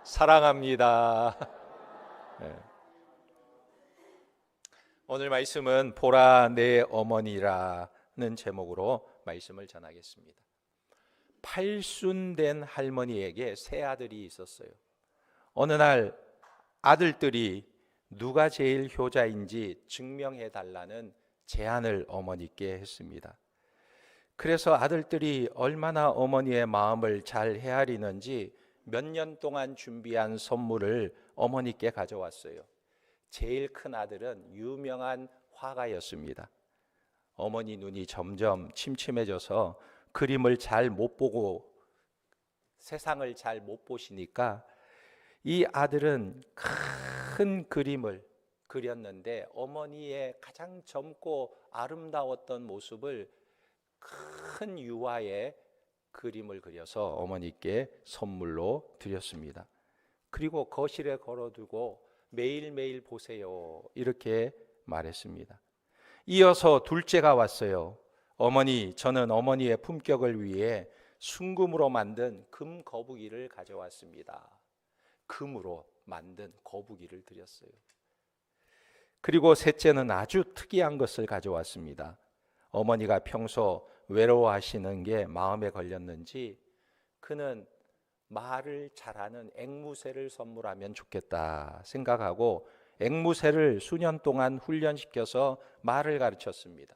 사랑합니다. 네. 오늘 말씀은 보라 내 어머니라는 제목으로 말씀을 전하겠습니다. 팔순된 할머니에게 세 아들이 있었어요. 어느 날 아들들이 누가 제일 효자인지 증명해 달라는 제안을 어머니께 했습니다. 그래서 아들들이 얼마나 어머니의 마음을 잘 헤아리는지 몇 년 동안 준비한 선물을 어머니께 가져왔어요. 제일 큰 아들은 유명한 화가였습니다. 어머니 눈이 점점 침침해져서 그림을 잘 못 보고 세상을 잘 못 보시니까 이 아들은 큰 그림을 그렸는데 어머니의 가장 젊고 아름다웠던 모습을 큰 유화의 그림을 그려서 어머니께 선물로 드렸습니다. 그리고 거실에 걸어두고 매일매일 보세요 이렇게 말했습니다. 이어서 둘째가 왔어요. 어머니, 저는 어머니의 품격을 위해 순금으로 만든 금 거북이를 가져왔습니다. 금으로 만든 거북이를 드렸어요. 그리고 셋째는 아주 특이한 것을 가져왔습니다. 어머니가 평소 외로워하시는 게 마음에 걸렸는지 그는 말을 잘하는 앵무새를 선물하면 좋겠다 생각하고 앵무새를 수년 동안 훈련시켜서 말을 가르쳤습니다.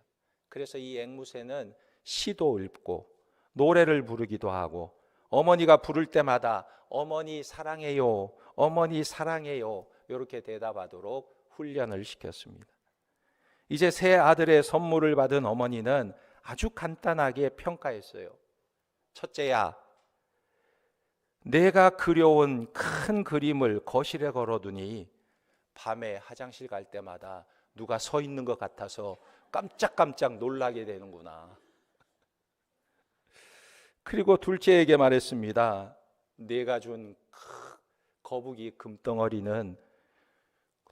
그래서 이 앵무새는 시도 읽고 노래를 부르기도 하고 어머니가 부를 때마다 어머니 사랑해요, 어머니 사랑해요 이렇게 대답하도록 훈련을 시켰습니다. 이제 세 아들의 선물을 받은 어머니는 아주 간단하게 평가했어요. 첫째야, 내가 그려온 큰 그림을 거실에 걸어두니 밤에 화장실 갈 때마다 누가 서 있는 것 같아서 깜짝깜짝 놀라게 되는구나. 그리고 둘째에게 말했습니다. 내가 준 거북이 금덩어리는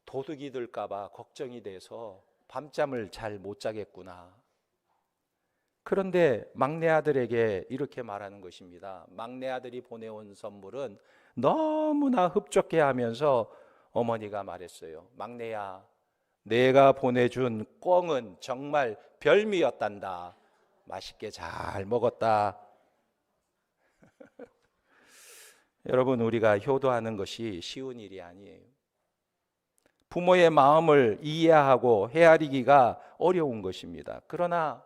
도둑이 들까 봐 걱정이 돼서 밤잠을 잘 못 자겠구나. 그런데 막내 아들에게 이렇게 말하는 것입니다. 막내 아들이 보내온 선물은 너무나 흡족해 하면서 어머니가 말했어요. 막내야, 내가 보내준 꿩은 정말 별미였단다. 맛있게 잘 먹었다. 여러분, 우리가 효도하는 것이 쉬운 일이 아니에요. 부모의 마음을 이해하고 헤아리기가 어려운 것입니다. 그러나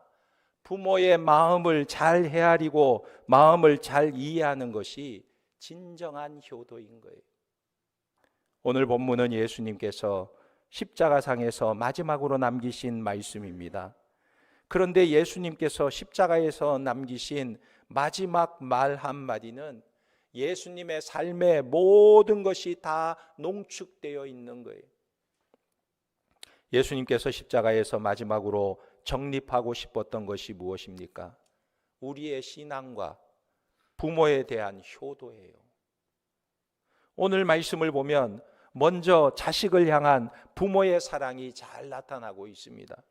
부모의 마음을 잘 헤아리고 마음을 잘 이해하는 것이 진정한 효도인 거예요. 오늘 본문은 예수님께서 십자가상에서 마지막으로 남기신 말씀입니다. 그런데 예수님께서 십자가에서 남기신 마지막 말 한마디는 예수님의 삶의 모든 것이 다 농축되어 있는 거예요. 예수님께서 십자가에서 마지막으로 정립하고 싶었던 것이 무엇입니까? 우리의 신앙과 부모에 대한 효도예요. 오늘 말씀을 보면 먼저 자식을 향한 부모의 사랑이 잘 나타나고 있습니다.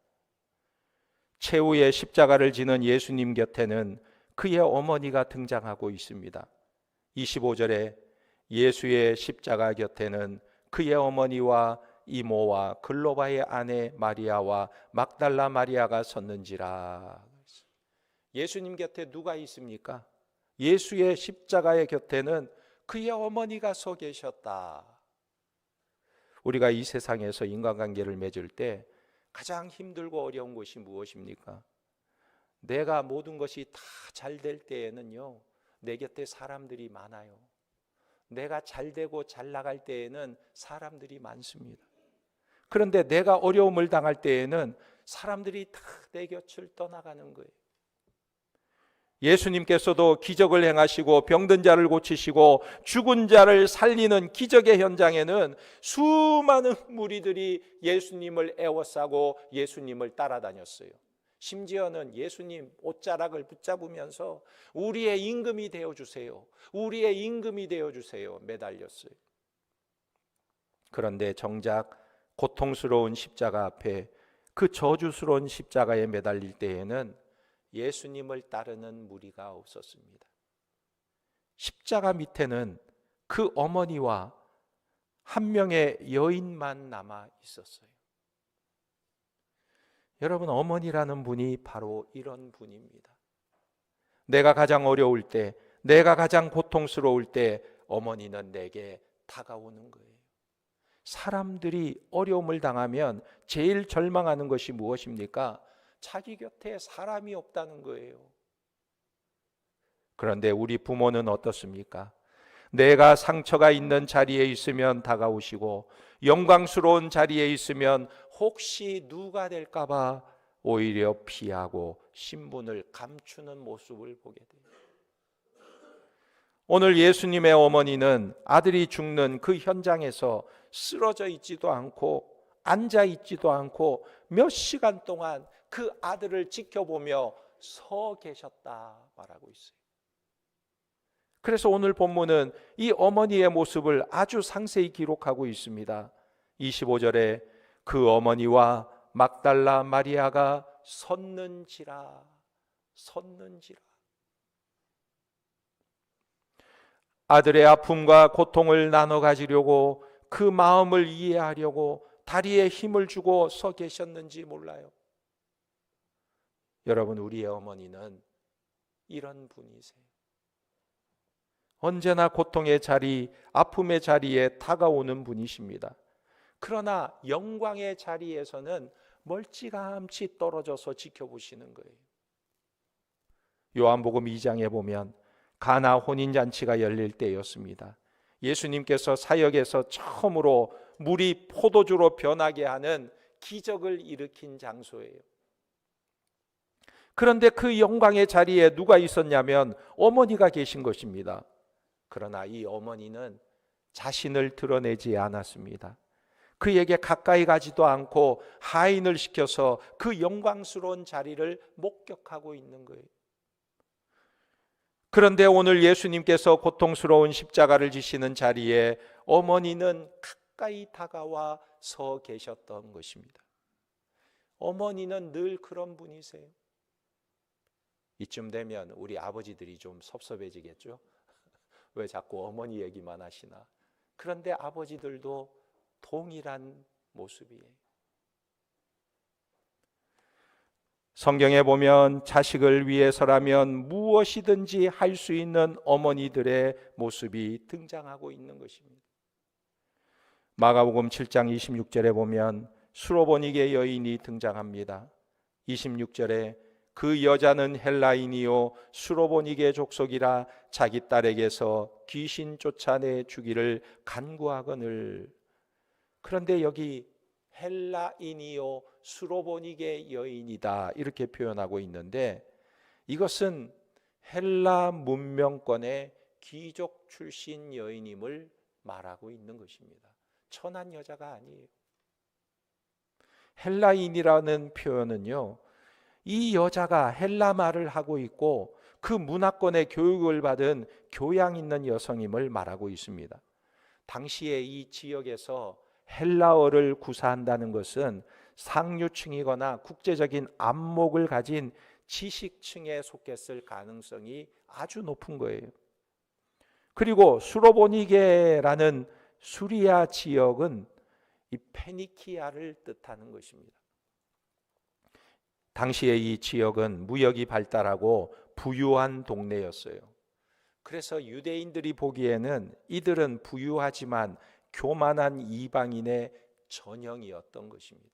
최후의 십자가를 지는 예수님 곁에는 그의 어머니가 등장하고 있습니다. 25절에 예수의 십자가 곁에는 그의 어머니와 이모와 글로바의 아내 마리아와 막달라 마리아가 섰는지라. 예수님 곁에 누가 있습니까? 예수의 십자가의 곁에는 그의 어머니가 서 계셨다. 우리가 이 세상에서 인간관계를 맺을 때 가장 힘들고 어려운 것이 무엇입니까? 내가 모든 것이 다 잘 될 때에는요, 내 곁에 사람들이 많아요. 내가 잘 되고 잘 나갈 때에는 사람들이 많습니다. 그런데 내가 어려움을 당할 때에는 사람들이 다 내 곁을 떠나가는 거예요. 예수님께서도 기적을 행하시고 병든 자를 고치시고 죽은 자를 살리는 기적의 현장에는 수많은 무리들이 예수님을 애워싸고 예수님을 따라다녔어요. 심지어는 예수님 옷자락을 붙잡으면서 우리의 임금이 되어주세요, 우리의 임금이 되어주세요 매달렸어요. 그런데 정작 고통스러운 십자가 앞에 그 저주스러운 십자가에 매달릴 때에는 예수님을 따르는 무리가 없었습니다. 십자가 밑에는 그 어머니와 한 명의 여인만 남아 있었어요. 여러분, 어머니라는 분이 바로 이런 분입니다. 내가 가장 어려울 때, 내가 가장 고통스러울 때 어머니는 내게 다가오는 거예요. 사람들이 어려움을 당하면 제일 절망하는 것이 무엇입니까? 자기 곁에 사람이 없다는 거예요. 그런데 우리 부모는 어떻습니까? 내가 상처가 있는 자리에 있으면 다가오시고 영광스러운 자리에 있으면 혹시 누가 될까 봐 오히려 피하고 신분을 감추는 모습을 보게 돼요. 오늘 예수님의 어머니는 아들이 죽는 그 현장에서 쓰러져 있지도 않고 앉아 있지도 않고 몇 시간 동안 그 아들을 지켜보며 서 계셨다 말하고 있어요. 그래서 오늘 본문은 이 어머니의 모습을 아주 상세히 기록하고 있습니다. 25절에 그 어머니와 막달라 마리아가 섰는지라. 아들의 아픔과 고통을 나눠 가지려고 그 마음을 이해하려고 다리에 힘을 주고 서 계셨는지 몰라요. 여러분, 우리의 어머니는 이런 분이세요. 언제나 고통의 자리, 아픔의 자리에 다가오는 분이십니다. 그러나 영광의 자리에서는 멀찌감치 떨어져서 지켜보시는 거예요. 요한복음 2장에 보면 가나 혼인잔치가 열릴 때였습니다. 예수님께서 사역에서 처음으로 물이 포도주로 변하게 하는 기적을 일으킨 장소예요. 그런데 그 영광의 자리에 누가 있었냐면 어머니가 계신 것입니다. 그러나 이 어머니는 자신을 드러내지 않았습니다. 그에게 가까이 가지도 않고 하인을 시켜서 그 영광스러운 자리를 목격하고 있는 거예요. 그런데 오늘 예수님께서 고통스러운 십자가를 지시는 자리에 어머니는 가까이 다가와 서 계셨던 것입니다. 어머니는 늘 그런 분이세요. 이쯤 되면 우리 아버지들이 좀 섭섭해지겠죠? 왜 자꾸 어머니 얘기만 하시나? 그런데 아버지들도 동일한 모습이에요. 성경에 보면 자식을 위해서라면 무엇이든지 할 수 있는 어머니들의 모습이 등장하고 있는 것입니다. 마가복음 7장 26절에 보면 수로보니게 여인이 등장합니다. 26절에 그 여자는 헬라인이요 수로보니게 족속이라 자기 딸에게서 귀신 쫓아내 주기를 간구하거늘. 그런데 여기 헬라인이요 수로보니게 여인이다 이렇게 표현하고 있는데, 이것은 헬라 문명권의 귀족 출신 여인임을 말하고 있는 것입니다. 천한 여자가 아니에요. 헬라인이라는 표현은요, 이 여자가 헬라 말을 하고 있고 그 문화권의 교육을 받은 교양 있는 여성임을 말하고 있습니다. 당시에 이 지역에서 헬라어를 구사한다는 것은 상류층이거나 국제적인 안목을 가진 지식층에 속했을 가능성이 아주 높은 거예요. 그리고 수로보니게라는 수리아 지역은 이 페니키아를 뜻하는 것입니다. 당시에 이 지역은 무역이 발달하고 부유한 동네였어요. 그래서 유대인들이 보기에는 이들은 부유하지만 교만한 이방인의 전형이었던 것입니다.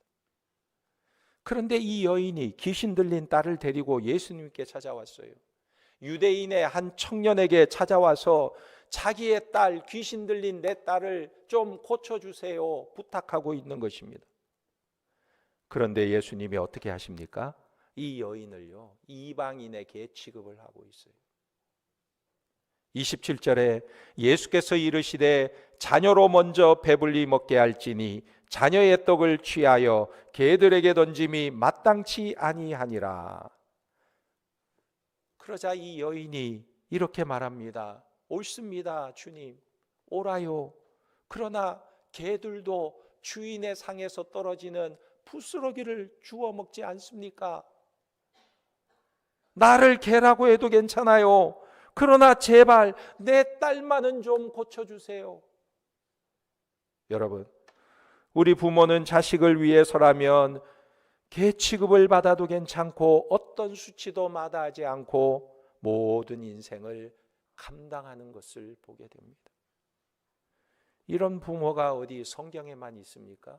그런데 이 여인이 귀신 들린 딸을 데리고 예수님께 찾아왔어요. 유대인의 한 청년에게 찾아와서 자기의 딸, 귀신 들린 내 딸을 좀 고쳐주세요 부탁하고 있는 것입니다. 그런데 예수님이 어떻게 하십니까? 이 여인을요, 이방인에게 취급을 하고 있어요. 27절에 예수께서 이르시되 자녀로 먼저 배불리 먹게 할지니 자녀의 떡을 취하여 개들에게 던짐이 마땅치 아니하니라. 그러자 이 여인이 이렇게 말합니다. 옳습니다, 주님. 오라요. 그러나 개들도 주인의 상에서 떨어지는 부스러기를 주워 먹지 않습니까? 나를 개라고 해도 괜찮아요. 그러나 제발 내 딸만은 좀 고쳐주세요. 여러분, 우리 부모는 자식을 위해서라면 개 취급을 받아도 괜찮고 어떤 수치도 마다하지 않고 모든 인생을 감당하는 것을 보게 됩니다. 이런 부모가 어디 성경에만 있습니까?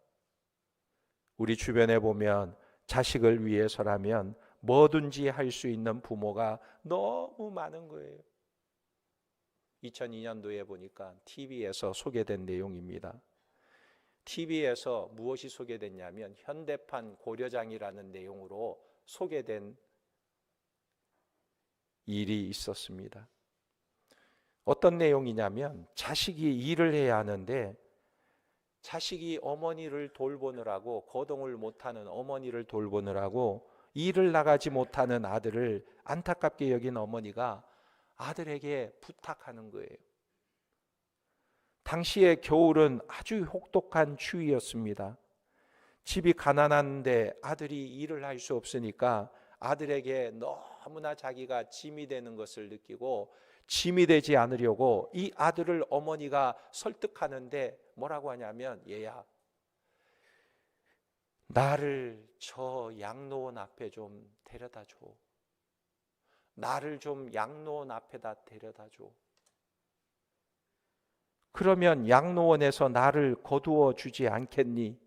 우리 주변에 보면 자식을 위해서라면 뭐든지 할 수 있는 부모가 너무 많은 거예요. 2002년도에 보니까 TV에서 소개된 내용입니다. TV에서 무엇이 소개됐냐면 현대판 고려장이라는 내용으로 소개된 일이 있었습니다. 어떤 내용이냐면 자식이 일을 해야 하는데 자식이 어머니를 돌보느라고, 거동을 못하는 어머니를 돌보느라고 일을 나가지 못하는 아들을 안타깝게 여긴 어머니가 아들에게 부탁하는 거예요. 당시의 겨울은 아주 혹독한 추위였습니다. 집이 가난한데 아들이 일을 할 수 없으니까 아들에게 너무나 자기가 짐이 되는 것을 느끼고 짐이 되지 않으려고 이 아들을 어머니가 설득하는데 뭐라고 하냐면, 얘야, 나를 저 양로원 앞에 좀 데려다 줘. 나를 좀 양로원 앞에다 데려다 줘. 그러면 양로원에서 나를 거두어 주지 않겠니?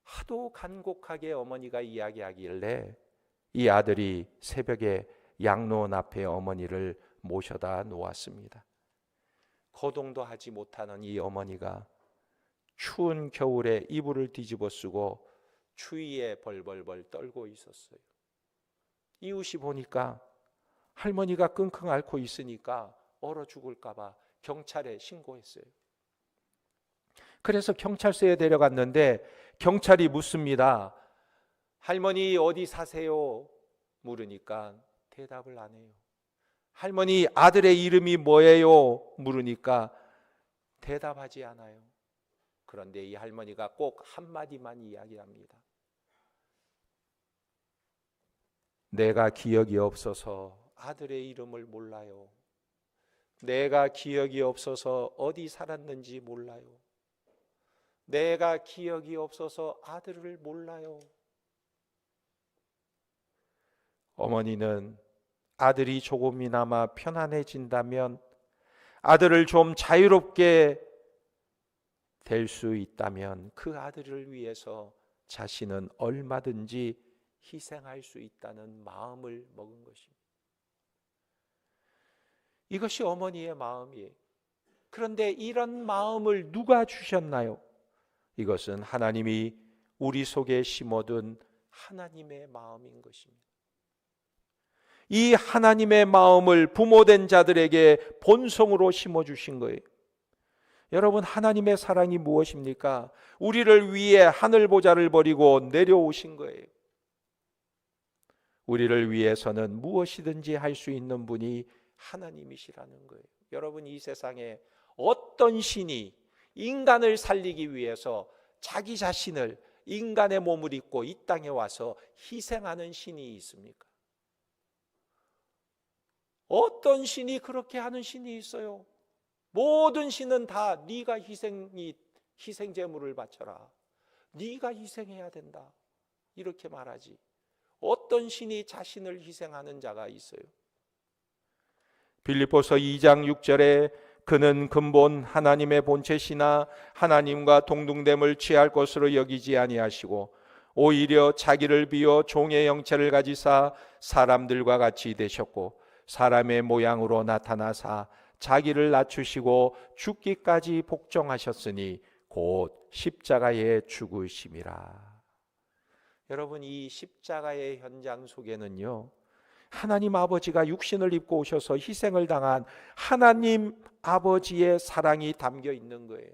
하도 간곡하게 어머니가 이야기하길래 이 아들이 새벽에 양로원 앞에 어머니를 모셔다 놓았습니다. 거동도 하지 못하는 이 어머니가 추운 겨울에 이불을 뒤집어 쓰고 추위에 벌벌벌 떨고 있었어요. 이웃이 보니까 할머니가 끙끙 앓고 있으니까 얼어 죽을까 봐 경찰에 신고했어요. 그래서 경찰서에 데려갔는데 경찰이 묻습니다. 할머니 어디 사세요? 물으니까 대답을 안 해요. 할머니 아들의 이름이 뭐예요? 물으니까 대답하지 않아요. 그런데 이 할머니가 꼭 한마디만 이야기합니다. 내가 기억이 없어서 아들의 이름을 몰라요. 내가 기억이 없어서 어디 살았는지 몰라요. 내가 기억이 없어서 아들을 몰라요. 어머니는 아들이 조금이나마 편안해진다면, 아들을 좀 자유롭게 될 수 있다면 그 아들을 위해서 자신은 얼마든지 희생할 수 있다는 마음을 먹은 것입니다. 이것이 어머니의 마음이에요. 그런데 이런 마음을 누가 주셨나요? 이것은 하나님이 우리 속에 심어둔 하나님의 마음인 것입니다. 이 하나님의 마음을 부모된 자들에게 본성으로 심어주신 거예요. 여러분, 하나님의 사랑이 무엇입니까? 우리를 위해 하늘보좌를 버리고 내려오신 거예요. 우리를 위해서는 무엇이든지 할 수 있는 분이 하나님이시라는 거예요. 여러분, 이 세상에 어떤 신이 인간을 살리기 위해서 자기 자신을, 인간의 몸을 입고 이 땅에 와서 희생하는 신이 있습니까? 어떤 신이 그렇게 하는 신이 있어요? 모든 신은 다 네가 희생 제물을 바쳐라, 네가 희생해야 된다, 이렇게 말하지. 어떤 신이 자신을 희생하는 자가 있어요? 빌립보서 2장 6절에 그는 근본 하나님의 본체시나 하나님과 동등됨을 취할 것으로 여기지 아니하시고 오히려 자기를 비워 종의 형체를 가지사 사람들과 같이 되셨고 사람의 모양으로 나타나사 자기를 낮추시고 죽기까지 복종하셨으니 곧 십자가에 죽으심이라. 여러분, 이 십자가의 현장 속에는요, 하나님 아버지가 육신을 입고 오셔서 희생을 당한 하나님 아버지의 사랑이 담겨 있는 거예요.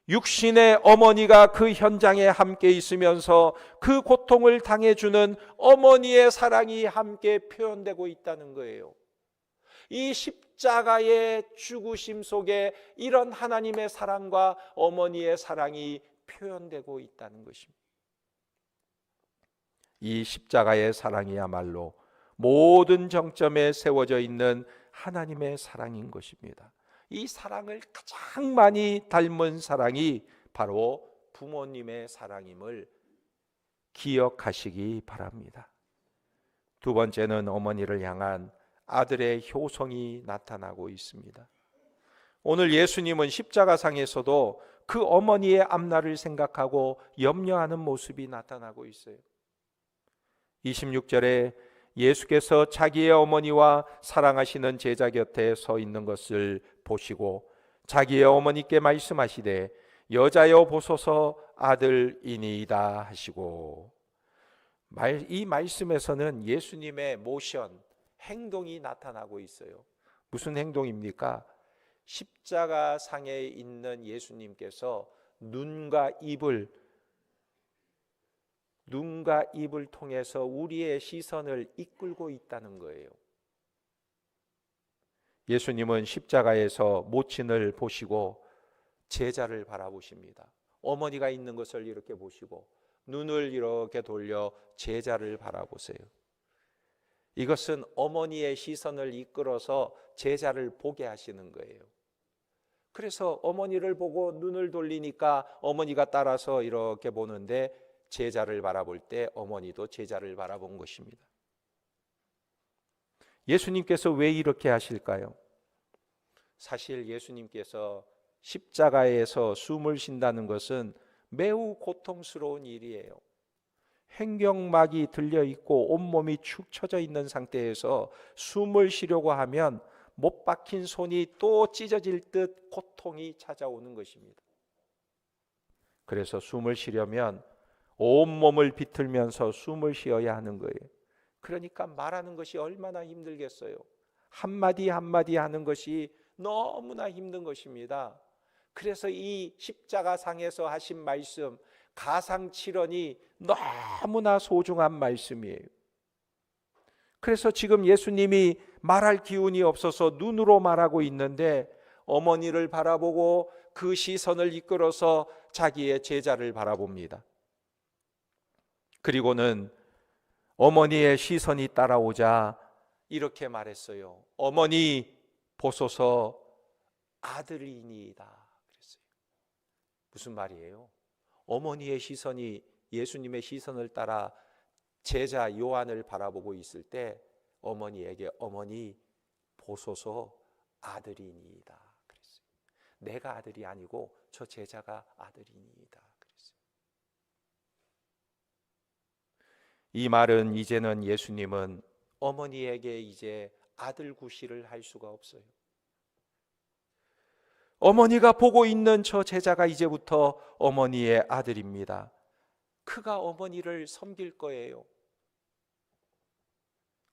육신의 어머니가 그 현장에 함께 있으면서 그 고통을 당해주는 어머니의 사랑이 함께 표현되고 있다는 거예요. 이 십자가의 죽으심 속에 이런 하나님의 사랑과 어머니의 사랑이 표현되고 있다는 것입니다. 이 십자가의 사랑이야말로 모든 정점에 세워져 있는 하나님의 사랑인 것입니다. 이 사랑을 가장 많이 닮은 사랑이 바로 부모님의 사랑임을 기억하시기 바랍니다. 두 번째는 어머니를 향한 아들의 효성이 나타나고 있습니다. 오늘 예수님은 십자가상에서도 그 어머니의 앞날을 생각하고 염려하는 모습이 나타나고 있어요. 26절에 예수께서 자기의 어머니와 사랑하시는 제자 곁에 서 있는 것을 보시고 자기의 어머니께 말씀하시되 여자여 보소서 아들이니이다 하시고, 이 말씀에서는 예수님의 모션, 행동이 나타나고 있어요. 무슨 행동입니까? 십자가 상에 있는 예수님께서 눈과 입을 통해서 우리의 시선을 이끌고 있다는 거예요. 예수님은 십자가에서 모친을 보시고 제자를 바라보십니다. 어머니가 있는 것을 이렇게 보시고 눈을 이렇게 돌려 제자를 바라보세요. 이것은 어머니의 시선을 이끌어서 제자를 보게 하시는 거예요. 그래서 어머니를 보고 눈을 돌리니까 어머니가 따라서 이렇게 보는데, 제자를 바라볼 때 어머니도 제자를 바라본 것입니다. 예수님께서 왜 이렇게 하실까요? 사실 예수님께서 십자가에서 숨을 쉰다는 것은 매우 고통스러운 일이에요. 횡격막이 들려 있고 온몸이 축 처져 있는 상태에서 숨을 쉬려고 하면 못 박힌 손이 또 찢어질 듯 고통이 찾아오는 것입니다. 그래서 숨을 쉬려면 온몸을 비틀면서 숨을 쉬어야 하는 거예요. 그러니까 말하는 것이 얼마나 힘들겠어요. 한마디 한마디 하는 것이 너무나 힘든 것입니다. 그래서 이 십자가상에서 하신 말씀, 가상칠언이 너무나 소중한 말씀이에요. 그래서 지금 예수님이 말할 기운이 없어서 눈으로 말하고 있는데, 어머니를 바라보고 그 시선을 이끌어서 자기의 제자를 바라봅니다. 그리고는 어머니의 시선이 따라오자 이렇게 말했어요. 어머니 보소서 아들이니이다 그랬어요. 무슨 말이에요? 어머니의 시선이 예수님의 시선을 따라 제자 요한을 바라보고 있을 때 어머니에게 어머니 보소서 아들이니이다 그랬어요. 내가 아들이 아니고 저 제자가 아들이니이다 그랬어요. 이 말은 이제는 예수님은 어머니에게 이제 아들 구실을 할 수가 없어요. 어머니가 보고 있는 저 제자가 이제부터 어머니의 아들입니다. 그가 어머니를 섬길 거예요.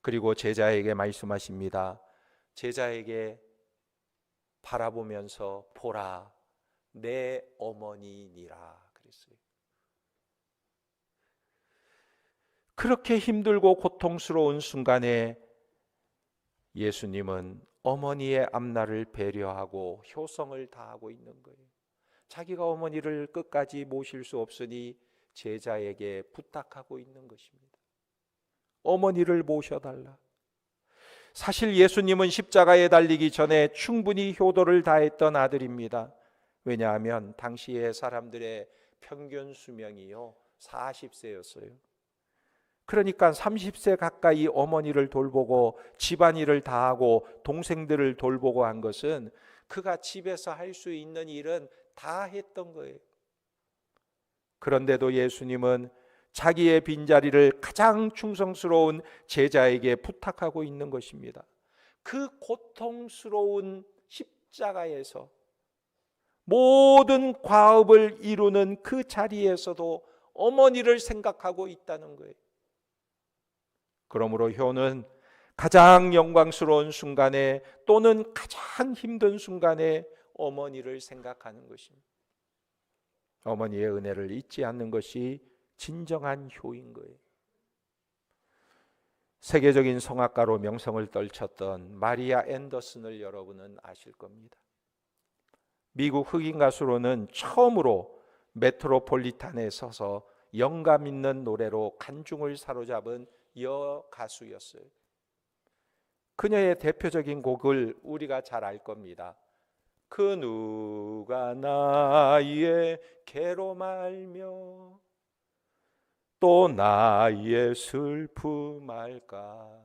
그리고 제자에게 말씀하십니다. 제자에게 바라보면서 보라 내 어머니니라 그랬어요. 그렇게 힘들고 고통스러운 순간에 예수님은 어머니의 앞날을 배려하고 효성을 다하고 있는 거예요. 자기가 어머니를 끝까지 모실 수 없으니 제자에게 부탁하고 있는 것입니다. 어머니를 모셔달라. 사실 예수님은 십자가에 달리기 전에 충분히 효도를 다했던 아들입니다. 왜냐하면 당시의 사람들의 평균 수명이요 40세였어요. 그러니까 30세 가까이 어머니를 돌보고 집안일을 다하고 동생들을 돌보고 한 것은 그가 집에서 할 수 있는 일은 다 했던 거예요. 그런데도 예수님은 자기의 빈자리를 가장 충성스러운 제자에게 부탁하고 있는 것입니다. 그 고통스러운 십자가에서 모든 과업을 이루는 그 자리에서도 어머니를 생각하고 있다는 거예요. 그러므로 효는 가장 영광스러운 순간에 또는 가장 힘든 순간에 어머니를 생각하는 것입니다. 어머니의 은혜를 잊지 않는 것이 진정한 효인 거예요. 세계적인 성악가로 명성을 떨쳤던 마리아 앤더슨을 여러분은 아실 겁니다. 미국 흑인 가수로는 처음으로 메트로폴리탄에 서서 영감 있는 노래로 관중을 사로잡은 여가수였어요. 그녀의 대표적인 곡을 우리가 잘 알 겁니다. 그 누가 나의 괴로 말며 또 나의 슬픔 알까.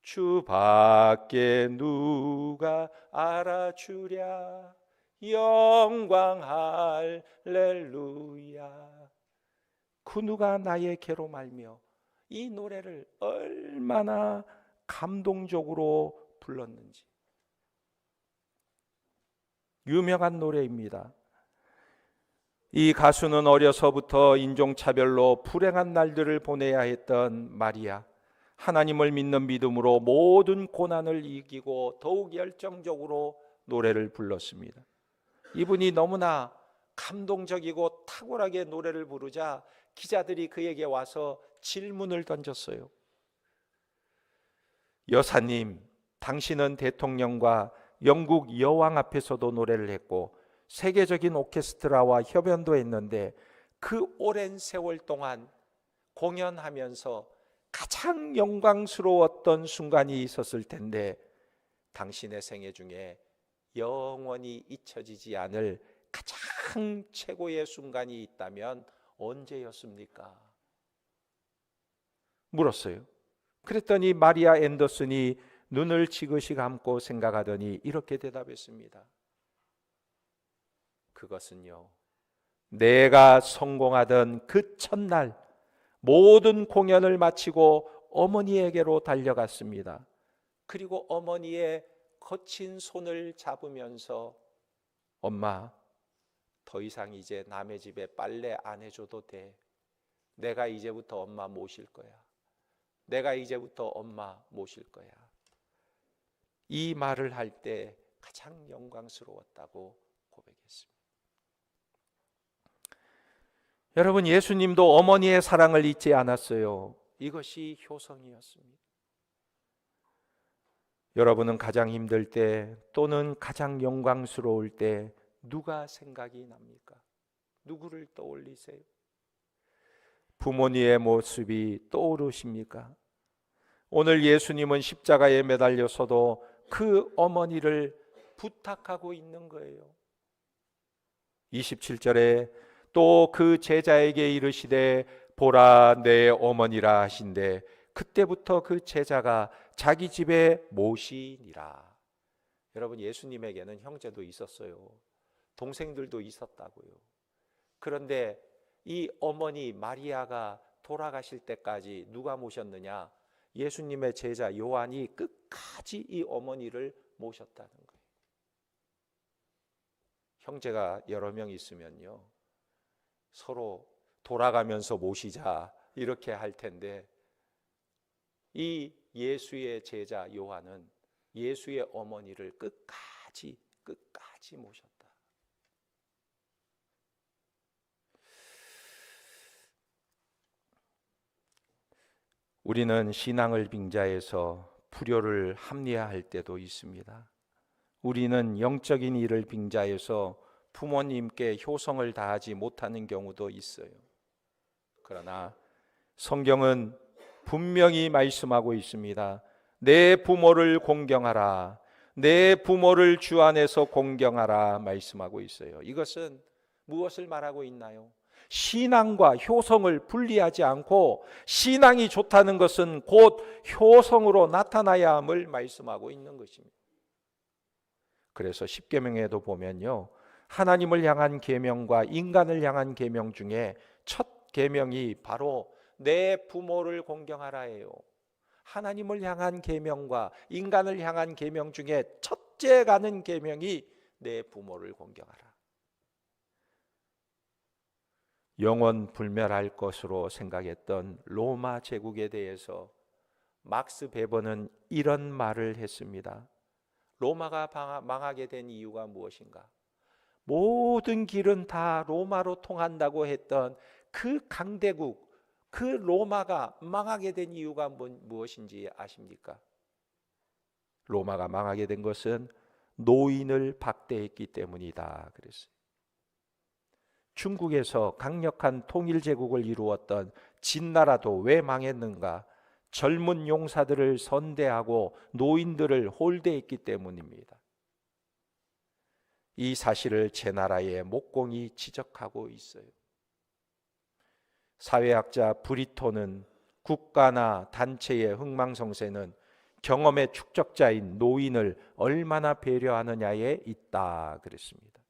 주밖에 누가 알아주랴. 영광 할렐루야. 그 누가 나의 괴로 말며, 이 노래를 얼마나 감동적으로 불렀는지. 유명한 노래입니다. 이 가수는 어려서부터 인종차별로 불행한 날들을 보내야 했던 마리아, 하나님을 믿는 믿음으로 모든 고난을 이기고 더욱 열정적으로 노래를 불렀습니다. 이분이 너무나 감동적이고 탁월하게 노래를 부르자 기자들이 그에게 와서 질문을 던졌어요. 여사님, 당신은 대통령과 영국 여왕 앞에서도 노래를 했고 세계적인 오케스트라와 협연도 했는데 그 오랜 세월 동안 공연하면서 가장 영광스러웠던 순간이 있었을 텐데 당신의 생애 중에 영원히 잊혀지지 않을 가장 최고의 순간이 있다면 언제였습니까? 물었어요. 그랬더니 마리아 앤더슨이 눈을 지그시 감고 생각하더니 이렇게 대답했습니다. 그것은요, 내가 성공하던 그 첫날 모든 공연을 마치고 어머니에게로 달려갔습니다. 그리고 어머니의 거친 손을 잡으면서 엄마, 더 이상 이제 남의 집에 빨래 안 해줘도 돼. 내가 이제부터 엄마 모실 거야. 내가 이제부터 엄마 모실 거야. 이 말을 할 때 가장 영광스러웠다고 고백했습니다. 여러분, 예수님도 어머니의 사랑을 잊지 않았어요. 이것이 효성이었습니다. 여러분은 가장 힘들 때 또는 가장 영광스러울 때 누가 생각이 납니까? 누구를 떠올리세요? 부모님의 모습이 떠오르십니까? 오늘 예수님은 십자가에 매달려서도 그 어머니를 부탁하고 있는 거예요. 27절에 또 그 제자에게 이르시되 보라 내 어머니라 하신대 그때부터 그 제자가 자기 집에 모시니라. 여러분, 예수님에게는 형제도 있었어요. 동생들도 있었다고요. 그런데 이 어머니 마리아가 돌아가실 때까지 누가 모셨느냐? 예수님의 제자 요한이 끝까지 이 어머니를 모셨다는 거예요. 형제가 여러 명 있으면요, 서로 돌아가면서 모시자 이렇게 할 텐데 이 예수의 제자 요한은 예수의 어머니를 끝까지 모셨다. 우리는 신앙을 빙자해서 불효를 합리화할 때도 있습니다. 우리는 영적인 일을 빙자해서 부모님께 효성을 다하지 못하는 경우도 있어요. 그러나 성경은 분명히 말씀하고 있습니다. 내 부모를 공경하라. 내 부모를 주 안에서 공경하라 말씀하고 있어요. 이것은 무엇을 말하고 있나요? 신앙과 효성을 분리하지 않고 신앙이 좋다는 것은 곧 효성으로 나타나야 함을 말씀하고 있는 것입니다. 그래서 십계명에도 보면요, 하나님을 향한 계명과 인간을 향한 계명 중에 첫 계명이 바로 내 부모를 공경하라예요. 하나님을 향한 계명과 인간을 향한 계명 중에 첫째 가는 계명이 내 부모를 공경하라. 영원 불멸할 것으로 생각했던 로마 제국에 대해서 막스 베버는 이런 말을 했습니다. 로마가 망하게 된 이유가 무엇인가? 모든 길은 다 로마로 통한다고 했던 그 강대국, 그 로마가 망하게 된 이유가 무엇인지 아십니까? 로마가 망하게 된 것은 노인을 박대했기 때문이다 그랬어요. 중국에서 강력한 통일제국을 이루었던 진나라도 왜 망했는가? 젊은 용사들을 선대하고 노인들을 홀대했기 때문입니다. 이 사실을 제 나라의 목공이 지적하고 있어요. 사회학자 브리토는 국가나 단체의 흥망성쇠는 경험의 축적자인 노인을 얼마나 배려하느냐에 있다 그랬습니다.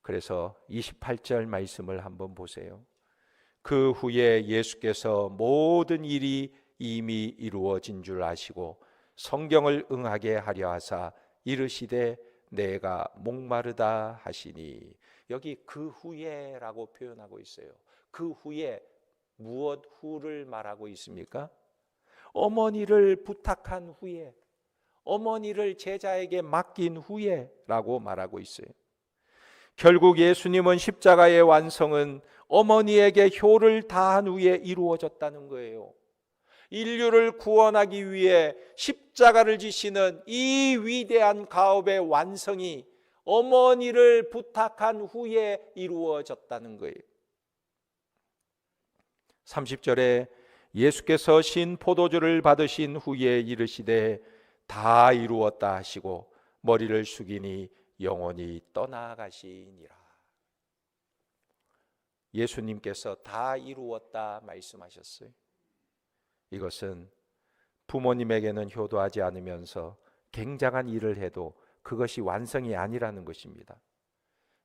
그래서 28절 말씀을 한번 보세요. 그 후에 예수께서 모든 일이 이미 이루어진 줄 아시고 성경을 응하게 하려 하사 이르시되 내가 목마르다 하시니, 여기 그 후에라고 표현하고 있어요. 그 후에 무엇 후를 말하고 있습니까? 어머니를 부탁한 후에, 어머니를 제자에게 맡긴 후에라고 말하고 있어요. 결국 예수님은 십자가의 완성은 어머니에게 효를 다한 후에 이루어졌다는 거예요. 인류를 구원하기 위해 십자가를 지시는 이 위대한 가업의 완성이 어머니를 부탁한 후에 이루어졌다는 거예요. 30절에 예수께서 신 포도주를 받으신 후에 이르시되 다 이루었다 하시고 머리를 숙이니 영원히 떠나가시니라. 예수님께서 다 이루었다 말씀하셨어요. 이것은 부모님에게는 효도하지 않으면서 굉장한 일을 해도 그것이 완성이 아니라는 것입니다.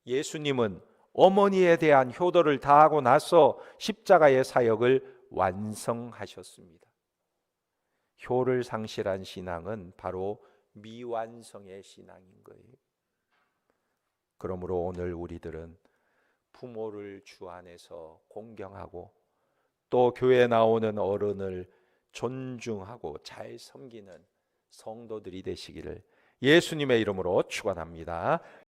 예수님은 어머니에 대한 효도를 다하고 나서 십자가의 사역을 완성하셨습니다. 효를 상실한 신앙은 바로 미완성의 신앙인 거예요. 그러므로 오늘 우리들은 부모를 주 안에서 공경하고 또 교회에 나오는 어른을 존중하고 잘 섬기는 성도들이 되시기를 예수님의 이름으로 축원합니다.